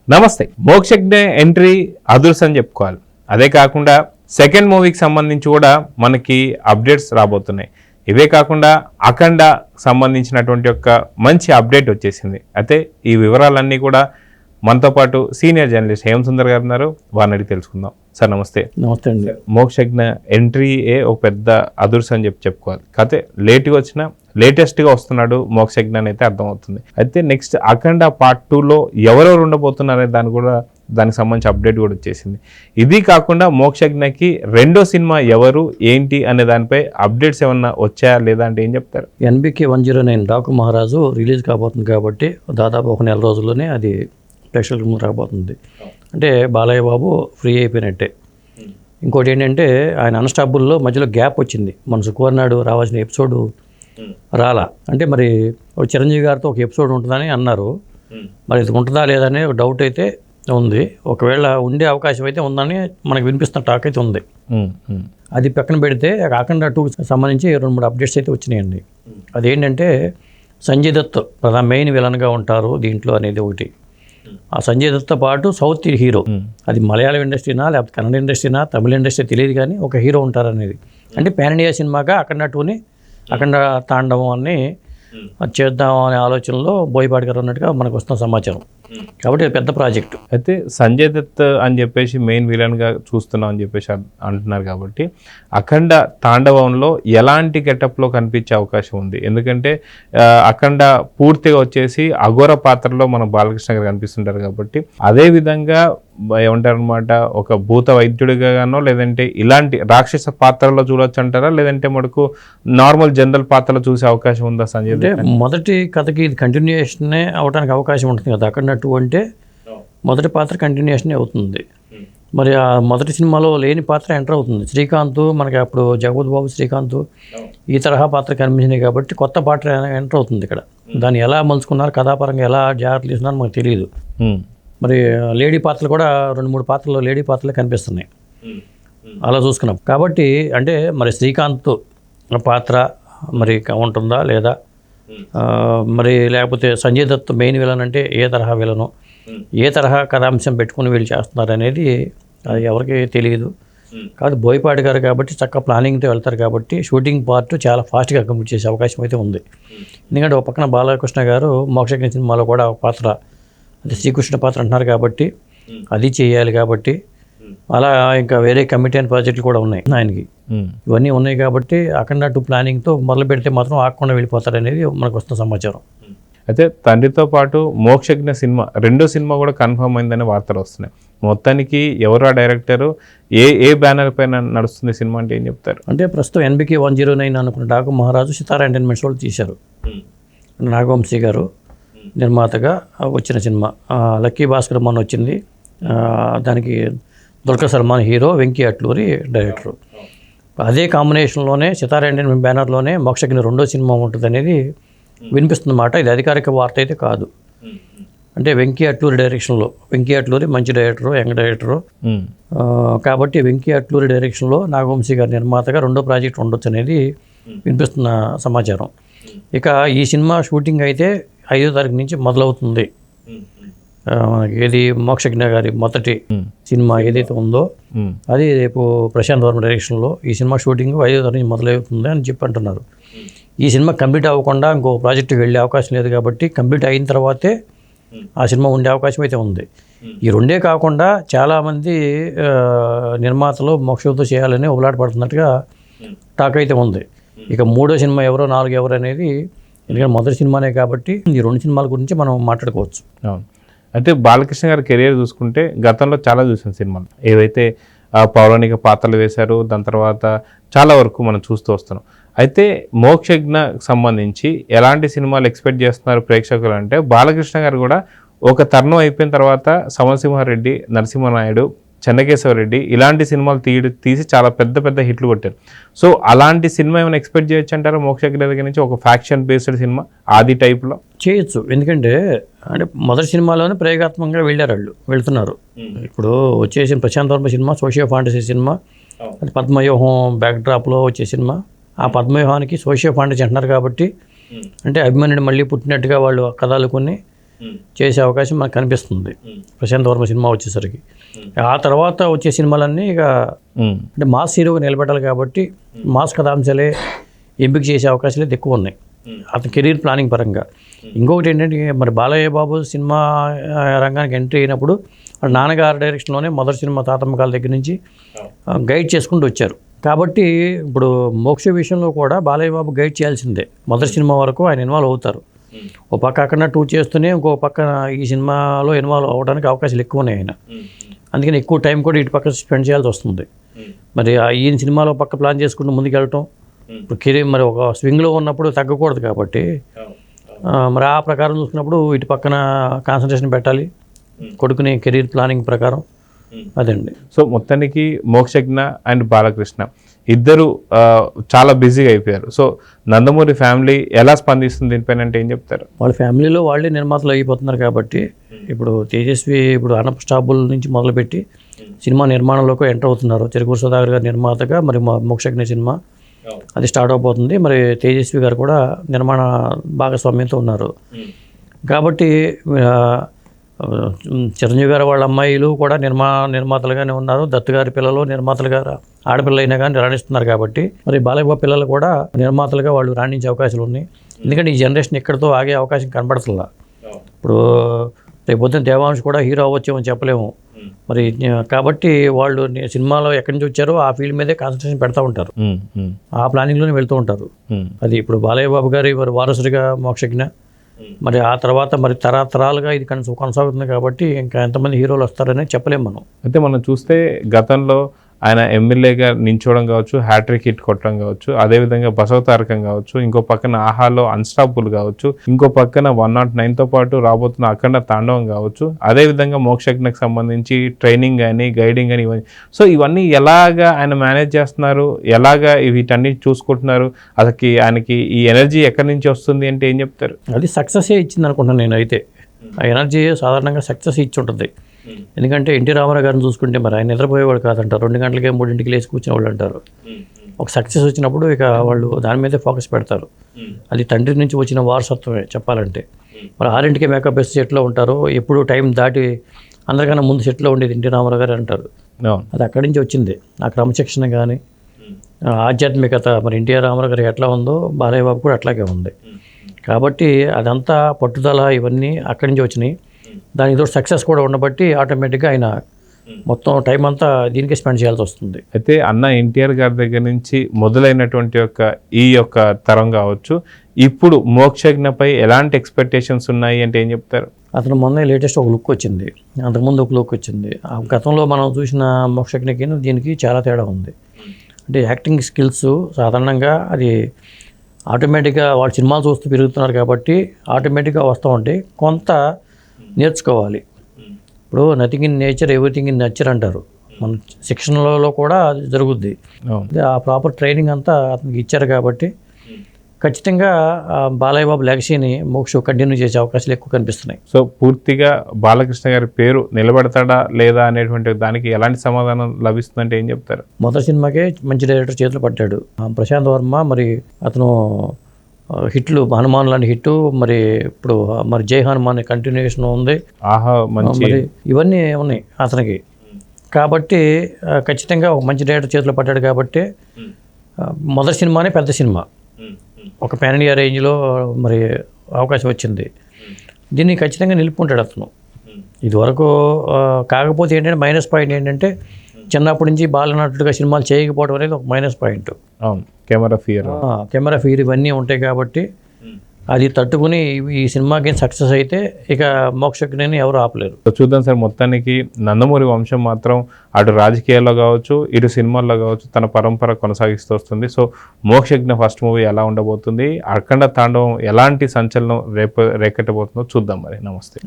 నమస్తే. మోక్షజ్ఞ ఎంట్రీ అదుర్స్ అని చెప్పుకోవాలి. అదే కాకుండా సెకండ్ మూవీకి సంబంధించి కూడా మనకి అప్డేట్స్ రాబోతున్నాయి. ఇవే కాకుండా అఖండ సంబంధించినటువంటి ఒక మంచి అప్డేట్ వచ్చేసింది. అయితే ఈ వివరాలన్నీ కూడా మనతో పాటు సీనియర్ జర్నలిస్ట్ హేమ సుందర్ గారు ఉన్నారు. వారిని అడిగి తెలుసుకుందాం. సార్ నమస్తే. నమస్తే అండి. మోక్షజ్ఞ ఎంట్రీయే ఒక పెద్ద అదుర్స్ అని చెప్పుకోవాలి. కాకపోతే లేటెస్ట్గా వస్తున్నాడు మోక్షజ్ఞ అని అయితే అర్థమవుతుంది. అయితే నెక్స్ట్ అఖండ పార్ట్ 2లో ఎవరెవరు ఉండబోతున్నారనే దానికి సంబంధించి అప్డేట్ కూడా వచ్చేసింది. ఇది కాకుండా మోక్షజ్ఞకి రెండో సినిమా ఎవరు ఏంటి అనే దానిపై అప్డేట్స్ ఏమన్నా వచ్చాయా లేదా అంటే ఏం చెప్తారు? NBK 109 డాకు మహారాజు రిలీజ్ కాబోతుంది కాబట్టి దాదాపు ఒక నెల రోజుల్లోనే అది ప్రేక్షకుల ముందు రాబోతుంది. అంటే బాలయ్య బాబు ఫ్రీ అయిపోయినట్టే. ఇంకోటి ఏంటంటే ఆయన అన్స్టాపుల్లో మధ్యలో గ్యాప్ వచ్చింది. మన శుక్రవారం నాడు రావాల్సిన ఎపిసోడ్ రాలా. అంటే మరి చిరంజీవి గారితో ఒక ఎపిసోడ్ ఉంటుందని అన్నారు. మరి ఇది ఉంటుందా లేదనే ఒక డౌట్ అయితే ఉంది. ఒకవేళ ఉండే అవకాశం అయితే ఉందని మనకు వినిపిస్తున్న టాక్ అయితే ఉంది. అది పక్కన పెడితే అఖండ 2కి సంబంధించి 2-3 అప్డేట్స్ అయితే వచ్చినాయండి. అదేంటంటే సంజయ్ దత్ మెయిన్ విలన్గా ఉంటారు దీంట్లో అనేది ఒకటి. ఆ సంజయ్ దత్తో పాటు సౌత్ హీరో, అది మలయాళం ఇండస్ట్రీనా లేకపోతే కన్నడ ఇండస్ట్రీనా తమిళ ఇండస్ట్రీ తెలియదు కానీ ఒక హీరో ఉంటారనేది. అంటే పాన్ ఇండియా సినిమాగా అఖండ 2ని అఖండ తాండవం అని చేద్దాం అనే ఆలోచనలో బోయపాటి గారు ఉన్నట్టుగా మనకు వస్తున్న సమాచారం. కాబట్టి అది పెద్ద ప్రాజెక్టు. అయితే సంజయ్ దత్ అని చెప్పేసి మెయిన్ విలన్గా చూస్తున్నాం అని చెప్పేసి అంటున్నారు. కాబట్టి అఖండ తాండవంలో ఎలాంటి గెటప్లో కనిపించే అవకాశం ఉంది? ఎందుకంటే అఖండ పూర్తిగా వచ్చేసి అఘోర పాత్రలో మన బాలకృష్ణ గారు కనిపిస్తుంటారు. కాబట్టి అదే విధంగా ఏమంటారు అనమాట, ఒక భూత వైద్యుడిగానో లేదంటే ఇలాంటి రాక్షస పాత్రలో చూడొచ్చు అంటారా, లేదంటే మనకు నార్మల్ జనరల్ పాత్రలో చూసే అవకాశం ఉందా సంజయ్ దత్? మొదటి కథకి ఇది కంటిన్యూషనే అవడానికి అవకాశం ఉంటుంది కదా. అఖండ 2 అంటే మొదటి పాత్ర కంటిన్యూషన్ అవుతుంది. మరి ఆ మొదటి సినిమాలో లేని పాత్ర ఎంటర్ అవుతుంది. శ్రీకాంత్ మనకి అప్పుడు జగపతి బాబు శ్రీకాంత్ ఈ తరహా పాత్ర కనిపించినాయి కాబట్టి కొత్త పాత్ర ఎంటర్ అవుతుంది ఇక్కడ. దాన్ని ఎలా మలుచుకున్నారు, కథాపరంగా ఎలా జాగ్రత్తలు తీసుకున్నారు మనకు తెలియదు. మరి లేడీ పాత్రలు కూడా 2-3 పాత్రలు లేడీ పాత్రలు కనిపిస్తున్నాయి అలా చూసుకున్నాం. కాబట్టి అంటే మరి శ్రీకాంత్ పాత్ర మరి ఉంటుందా లేదా, మరి లేకపోతే సంజయ్ దత్ మెయిన్ విలన్ అంటే ఏ తరహా విలను, ఏ తరహా కథాంశం పెట్టుకుని వీళ్ళు చేస్తున్నారు అనేది అది ఎవరికి తెలియదు. కాబట్టి బోయపాటి గారు కాబట్టి చక్కగా ప్లానింగ్తో వెళ్తారు. కాబట్టి షూటింగ్ పార్ట్ చాలా ఫాస్ట్గా కంప్లీట్ చేసే అవకాశం అయితే ఉంది. ఎందుకంటే ఒక పక్కన బాలకృష్ణ గారు మోక్షజ్ఞ సినిమాలో కూడా ఒక పాత్ర, అది శ్రీకృష్ణ పాత్ర అంటున్నారు కాబట్టి అది చేయాలి. కాబట్టి అలా ఇంకా వేరే కమిటీ అండ్ ప్రాజెక్టులు కూడా ఉన్నాయి ఆయనకి. ఇవన్నీ ఉన్నాయి కాబట్టి అఖండ 2 ప్లానింగ్తో మొదలు పెడితే మాత్రం ఆకుండా వెళ్ళిపోతారు అనేది మనకు వస్తున్న సమాచారం. అయితే తండ్రితో పాటు మోక్షజ్ఞ సినిమా రెండో సినిమా కూడా కన్ఫర్మ్ అయిందనే వార్తలు వస్తున్నాయి. మొత్తానికి ఎవరు ఆ డైరెక్టరు, ఏ బ్యానర్ పైన నడుస్తుంది సినిమా అంటే ఏం చెప్తారు? అంటే ప్రస్తుతం NBK 109 అనుకున్న డాకు మహారాజు సితారా ఎంటర్టైన్మెంట్స్ వాళ్ళు తీశారు. నాగవంశీ గారు నిర్మాతగా వచ్చిన సినిమా. లక్కీ భాస్కర్ మొన్న వచ్చింది. దానికి దుల్కర్ సల్మాన్ హీరో, వెంకీ అట్లూరి డైరెక్టరు. అదే కాంబినేషన్లోనే సితారా ఎంటర్టైన్మెంట్ బ్యానర్లోనే మోక్షజ్ఞ రెండో సినిమా ఉంటుంది అనేది వినిపిస్తుందన్నమాట. ఇది అధికారిక వార్త అయితే కాదు. అంటే వెంకీ అట్లూరి డైరెక్షన్లో, వెంకీ అట్లూరి మంచి డైరెక్టరు, యంగ్ డైరెక్టరు. కాబట్టి వెంకీ అట్లూరి డైరెక్షన్లో నాగవంశీ గారి నిర్మాతగా రెండో ప్రాజెక్ట్ ఉండొచ్చు అనేది వినిపిస్తున్న సమాచారం. ఇక ఈ సినిమా షూటింగ్ అయితే 5వ తారీఖు నుంచి మొదలవుతుంది. ఏది మోక్షజ్ఞ గారి మొదటి సినిమా ఏదైతే ఉందో అది రేపు ప్రశాంత్ వర్మ డైరెక్షన్లో ఈ సినిమా షూటింగ్ 5వ తారీఖు నుంచి మొదలవుతుంది అని చెప్పి అంటున్నారు. ఈ సినిమా కంప్లీట్ అవ్వకుండా ఇంకో ప్రాజెక్టుకి వెళ్ళే అవకాశం లేదు కాబట్టి కంప్లీట్ అయిన తర్వాతే ఆ సినిమా ఉండే అవకాశం అయితే ఉంది. ఈ రెండే కాకుండా చాలామంది నిర్మాతలు మోక్షతో చేయాలని ఉబలాట పడుతున్నట్టుగా టాక్ అయితే ఉంది. ఇక మూడో సినిమా ఎవరో, 4 ఎవరు అనేది, ఎందుకంటే మొదటి సినిమానే కాబట్టి ఈ 2 సినిమాల గురించి మనం మాట్లాడుకోవచ్చు. అయితే బాలకృష్ణ గారి కెరియర్ చూసుకుంటే గతంలో చాలా చూసాం సినిమాలు, ఏవైతే పౌరాణిక పాత్రలు వేశారు. దాని తర్వాత చాలా వరకు మనం చూస్తూ వస్తున్నాం. అయితే మోక్షజ్ఞకు సంబంధించి ఎలాంటి సినిమాలు ఎక్స్పెక్ట్ చేస్తున్నారు ప్రేక్షకులు అంటే, బాలకృష్ణ గారు కూడా ఒక తరుణం అయిపోయిన తర్వాత సమరసింహారెడ్డి, నరసింహనాయుడు, చెన్నకేశవరెడ్డి ఇలాంటి సినిమాలు తీసి చాలా పెద్ద హిట్లు కొట్టారు. సో అలాంటి సినిమా ఏమైనా ఎక్స్పెక్ట్ చేయొచ్చు అంటారా మోక్షజ్ఞ దగ్గర నుంచి? ఒక ఫ్యాక్షన్ బేస్డ్ సినిమా ఆది టైప్లో చేయొచ్చు. ఎందుకంటే అంటే మొదటి సినిమాలోనే ప్రయోగాత్మకంగా వెళ్తున్నారు. ఇప్పుడు వచ్చేసిన Prashant Varma cinema socio fantasy cinema, అది పద్మవ్యూహం బ్యాక్డ్రాప్లో వచ్చే సినిమా. ఆ పద్మవ్యూహానికి సోషియో ఫాంటసీ అంటున్నారు కాబట్టి అంటే అభిమన్యుడు మళ్ళీ పుట్టినట్టుగా వాళ్ళు కథలు కొన్ని చేసే అవకాశం మనకు కనిపిస్తుంది ప్రశాంత్ వర్మ సినిమా వచ్చేసరికి. ఆ తర్వాత వచ్చే సినిమాలన్నీ ఇక అంటే మాస్ హీరోగా నిలబెట్టాలి కాబట్టి మాస్ కథాంశాలే ఎంపిక చేసే అవకాశాలు ఎక్కువ ఉన్నాయి అతని కెరీర్ ప్లానింగ్ పరంగా. ఇంకొకటి ఏంటంటే మరి బాలయ్య బాబు సినిమా రంగానికి ఎంట్రీ అయినప్పుడు నాన్నగారి డైరెక్షన్లోనే మొదటి సినిమా తాతమ్మ కాల దగ్గర నుంచి గైడ్ చేసుకుంటూ వచ్చారు కాబట్టి ఇప్పుడు మోక్ష విషయంలో కూడా బాలయ్య బాబు గైడ్ చేయాల్సిందే. మొదటి సినిమా వరకు ఆయన ఇన్వాల్వ్ అవుతారు. ఓ పక్క అక్కడ 2 చేస్తూనే ఇంకో పక్క ఈ సినిమాలో ఇన్వాల్వ్ అవ్వడానికి అవకాశాలు ఎక్కువ ఉన్నాయి ఆయన. అందుకని ఎక్కువ టైం కూడా ఇటు పక్క స్పెండ్ చేయాల్సి వస్తుంది. మరి ఈయన సినిమాలో పక్క ప్లాన్ చేసుకుంటూ ముందుకెళ్ళటం ఇప్పుడు కెరీర్ మరి ఒక స్వింగ్లో ఉన్నప్పుడు తగ్గకూడదు కాబట్టి మరి ఆ ప్రకారం చూసుకున్నప్పుడు ఇటు పక్కన కాన్సన్ట్రేషన్ పెట్టాలి కొడుకుని కెరీర్ ప్లానింగ్ ప్రకారం అదండి. సో మొత్తానికి మోక్షజ్ఞ అండ్ బాలకృష్ణ ఇద్దరు చాలా బిజీగా అయిపోయారు. సో నందమూరి ఫ్యామిలీ ఎలా స్పందిస్తుంది దీనిపైన అంటే ఏం చెప్తారు? వాళ్ళ ఫ్యామిలీలో వాళ్ళే నిర్మాతలు అయిపోతున్నారు కాబట్టి ఇప్పుడు తేజస్వి ఇప్పుడు అన్స్టాపుల్ నుంచి మొదలుపెట్టి సినిమా నిర్మాణంలోకి ఎంటర్ అవుతున్నారు. చెరుకూరు సుధాకర్ గారు నిర్మాతగా మరి మోక్షజ్ఞ సినిమా అది స్టార్ట్ అవబోతుంది. మరి తేజస్వి గారు కూడా నిర్మాణ భాగస్వామ్యంతో ఉన్నారు కాబట్టి చిరంజీవి గారు వాళ్ళ అమ్మాయిలు కూడా నిర్మాతలుగానే ఉన్నారు. దత్తు గారి పిల్లలు నిర్మాతలుగా ఆడపిల్లలు అయినా కానీ రాణిస్తున్నారు కాబట్టి మరి బాలయ్య బాబు పిల్లలు కూడా నిర్మాతలుగా వాళ్ళు రాణించే అవకాశాలు ఉన్నాయి. ఎందుకంటే ఈ జనరేషన్ ఎక్కడితో ఆగే అవకాశం కనబడుతుందా. ఇప్పుడు రేపు పొద్దున దేవాంశ్ కూడా హీరో అవ్వచ్చేమని చెప్పలేము మరి కాబట్టి వాళ్ళు సినిమాలో ఎక్కడి నుంచి వచ్చారో ఆ ఫీల్డ్ మీదే కాన్సన్ట్రేషన్ పెడతా ఉంటారు. ఆ ప్లానింగ్లోనే వెళ్తూ ఉంటారు. అది ఇప్పుడు బాలయ్య బాబు గారి మరి వారసుడిగా మోక్షజ్ఞ మరి ఆ తర్వాత మరి తరతరాలుగా ఇది కొనసాగుతుంది కాబట్టి ఇంకా ఎంతమంది హీరోలు వస్తారనే చెప్పలేము మనం. అయితే మనం చూస్తే గతంలో ఆయన ఎమ్మెల్యేగా నించోవడం కావచ్చు, హ్యాట్రిక్ హిట్ కొట్టడం కావచ్చు, అదేవిధంగా బసవతారకం కావచ్చు, ఇంకో పక్కన ఆహాలో అన్స్టాపుల్ కావచ్చు, ఇంకో పక్కన 109తో పాటు రాబోతున్న అఖండ తాండవం కావచ్చు, అదేవిధంగా మోక్షజ్ఞకు సంబంధించి ట్రైనింగ్ కానీ గైడింగ్ కానీ ఇవన్నీ. సో ఇవన్నీ ఎలాగా ఆయన మేనేజ్ చేస్తున్నారు, ఎలాగా వీటన్నిటి చూసుకుంటున్నారు, అసలుకి ఆయనకి ఈ ఎనర్జీ ఎక్కడి నుంచి వస్తుంది అంటే ఏం చెప్తారు? అది సక్సెసే ఇచ్చింది అనుకుంటున్నాను నేను. అయితే ఆ ఎనర్జీ సాధారణంగా సక్సెస్ ఇచ్చి ఉంటుంది. ఎందుకంటే ఎన్టీ రామారావు గారిని చూసుకుంటే మరి ఆయన నిద్రపోయేవాడు కాదంటారు. 2 గంటలకే 3 లేచి కూర్చునే వాళ్ళు అంటారు. ఒక సక్సెస్ వచ్చినప్పుడు ఇక వాళ్ళు దాని మీదే ఫోకస్ పెడతారు. అది తండ్రి నుంచి వచ్చిన వారసత్వమే చెప్పాలంటే. మరి 6కే మేకప్ వేసి సెట్లో ఉంటారు. ఎప్పుడు టైం దాటి అందరికన్నా ముందు సెట్లో ఉండేది ఎన్టీ రామారావు గారు అంటారు. అది అక్కడి నుంచి వచ్చింది. ఆ క్రమశిక్షణ కానీ ఆధ్యాత్మికత మరి ఎన్టీఆర్ రామారావు గారికి ఎట్లా ఉందో బాలయ్య బాబు కూడా అట్లాగే ఉంది. కాబట్టి అదంతా పట్టుదల ఇవన్నీ అక్కడి నుంచి వచ్చినాయి. దానికి తోడు సక్సెస్ కూడా ఉండబట్టి ఆటోమేటిక్గా ఆయన మొత్తం టైం అంతా దీనికే స్పెండ్ చేయాల్సి వస్తుంది. అయితే అన్న ఎన్టీఆర్ గారి దగ్గర నుంచి మొదలైనటువంటి ఈ యొక్క తరం కావచ్చు, ఇప్పుడు మోక్షజ్ఞపై ఎలాంటి ఎక్స్పెక్టేషన్స్ ఉన్నాయి అంటే ఏం చెప్తారు? అతను మొన్న లేటెస్ట్ ఒక లుక్ వచ్చింది, అంతకుముందు ఒక లుక్ వచ్చింది. గతంలో మనం చూసిన మోక్షజ్ఞకి దీనికి చాలా తేడా ఉంది. అంటే యాక్టింగ్ స్కిల్స్ సాధారణంగా అది ఆటోమేటిక్గా వాళ్ళు సినిమాలు చూస్తూ పెరుగుతున్నారు కాబట్టి ఆటోమేటిక్గా వస్తూ ఉంటాయి. కొంత నేర్చుకోవాలి. ఇప్పుడు nothing in nature everything in nature అంటారు. మన శిక్షణలో కూడా అది జరుగుద్ది. ఆ ప్రాపర్ ట్రైనింగ్ అంతా అతనికి ఇచ్చారు కాబట్టి ఖచ్చితంగా బాలయ్య బాబు లెగసీని మోక్ష కంటిన్యూ చేసే అవకాశాలు ఎక్కువ కనిపిస్తున్నాయి. సో పూర్తిగా బాలకృష్ణ గారి పేరు నిలబెడతాడా లేదా అనేటువంటి దానికి ఎలాంటి సమాధానం లభిస్తుందంటే ఏం చెప్తారు? మొదటి సినిమాకే మంచి డైరెక్టర్ చేతులు పట్టాడు ప్రశాంత్ వర్మ. మరి అతను హిట్లు హనుమాన్ లాంటి హిట్, మరి ఇప్పుడు మరి జై హనుమాన్ కంటిన్యూషన్ ఉంది, మరి ఇవన్నీ ఉన్నాయి అతనికి. కాబట్టి ఖచ్చితంగా ఒక మంచి డైరెక్టర్ చేతిలో పడ్డాడు కాబట్టి మొదటి సినిమానే పెద్ద సినిమా, ఒక పాన్ ఇండియా రేంజ్లో మరి అవకాశం వచ్చింది. దీన్ని ఖచ్చితంగా నిలుపుకుంటాడు అతను. ఇదివరకు కాకపోతే ఏంటంటే మైనస్ పాయింట్ ఏంటంటే చిన్నప్పటి నుంచి బాలనటుడుగా సినిమాలు చేయకపోవడం అనేది ఒక మైనస్ పాయింట్. అవును, కెమెరా ఫీర్ ఇవన్నీ ఉంటాయి కాబట్టి అది తట్టుకుని ఈ సినిమాకి సక్సెస్ అయితే ఇక మోక్షజ్ఞని ఎవరు ఆపలేరు. చూద్దాం సార్, మొత్తానికి నందమూరి వంశం మాత్రం అటు రాజకీయాల్లో కావచ్చు, ఇటు సినిమాల్లో కావచ్చు తన పరంపర కొనసాగిస్తూ వస్తుంది. సో మోక్షజ్ఞ ఫస్ట్ మూవీ ఎలా ఉండబోతుంది, అఖండ తాండవం ఎలాంటి సంచలనం రేకెట్టబోతుందో చూద్దాం. మరి నమస్తే.